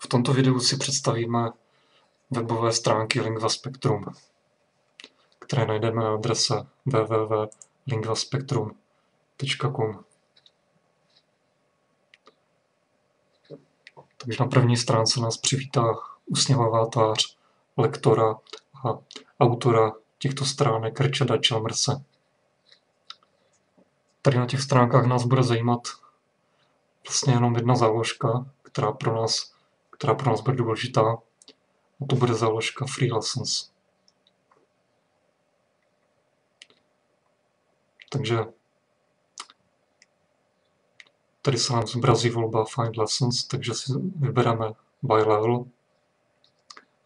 V tomto videu si představíme webové stránky Lingua Spectrum, které najdeme na adrese www.linguaspectrum.com. Takže na první stránce nás přivítá usměvavá tvář lektora a autora těchto stránek Richarda Chalmerse. Tady na těch stránkách nás bude zajímat vlastně jenom jedna záložka, která pro nás bude důležitá, a to bude záložka Free Lessons. Takže tady se nám zobrazí volba Find Lessons, takže si vybereme By Level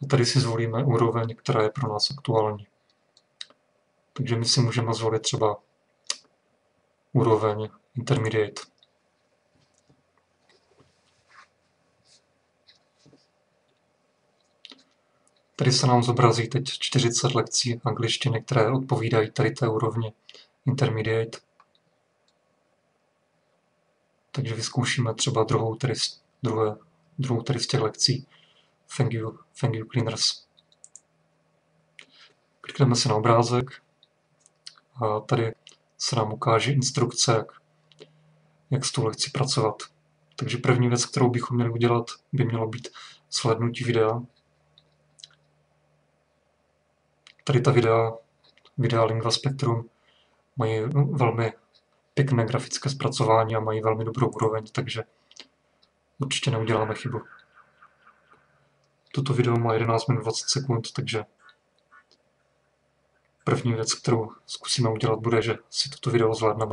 a tady si zvolíme úroveň, která je pro nás aktuální. Takže my si můžeme zvolit třeba úroveň Intermediate. Tady se nám zobrazí teď 40 lekcí angličtiny, které odpovídají tady té úrovni Intermediate. Takže vyzkoušíme třeba druhou tady z těch lekcí Thank you Cleaners. Klikneme si na obrázek a tady se nám ukáže instrukce, jak s tou lekcí pracovat. Takže první věc, kterou bychom měli udělat, by mělo být shlédnutí videa. Tady ta videa Lingua Spectrum mají velmi pěkné grafické zpracování a mají velmi dobrou úroveň, takže určitě neuděláme chybu. Toto video má 11 minut 20 sekund, takže první věc, kterou zkusíme udělat, bude, že si toto video zvládneme.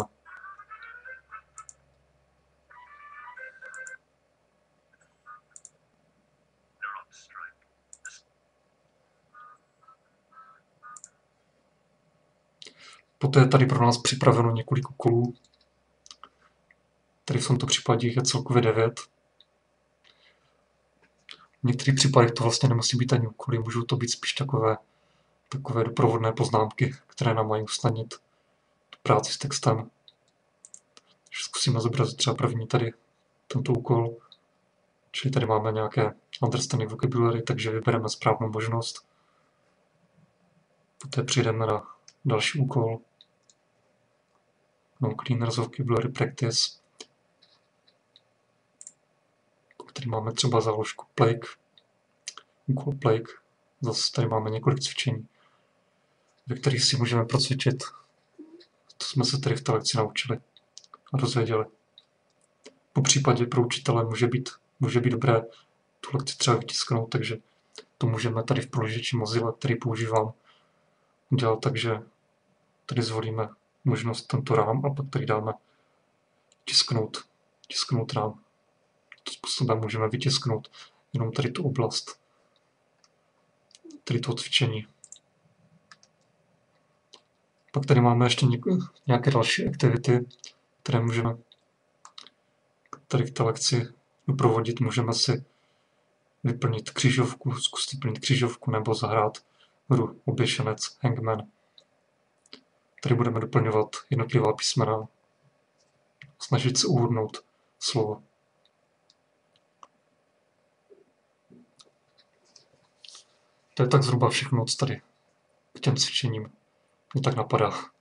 Poté je tady pro nás připraveno několik úkolů. Tady v tomto případě je celkově 9. V některých případech to vlastně nemusí být ani úkoly, můžou to být spíš takové doprovodné poznámky, které nám mají usnadnit tu práci s textem. Takže zkusíme zobrazit třeba první tady tento úkol. Čili tady máme nějaké understanding vocabulary, takže vybereme správnou možnost. Poté přijdeme na další úkol. No Cleaners Vocabulary Practice. Tady máme třeba záložku Plague. Úkol Plague. Zase tady máme několik cvičení, ve kterých si můžeme procvičit. To jsme se tady v té lekci naučili a dozvěděli. Po případě pro učitele může být dobré tu lekci třeba vytisknout, takže to můžeme tady v proložiči Mozilla, který používám, udělat tak, že tady zvolíme možnost tento rám a pak tady dáme tisknout rám. To způsobem můžeme vytisknout jenom tady tu oblast, tady toho cvičení. Pak tady máme ještě nějaké další aktivity, které můžeme tady v té lekci doprovodit. Můžeme si vyplnit křížovku, zkusit vyplnit křížovku nebo zahrát hru Oběšenec, Hangman. Tady budeme doplňovat jednotlivá písmena, snažit se uhodnout slovo. To je tak zhruba všechno, co tady k těm cvičením mě tak napadá.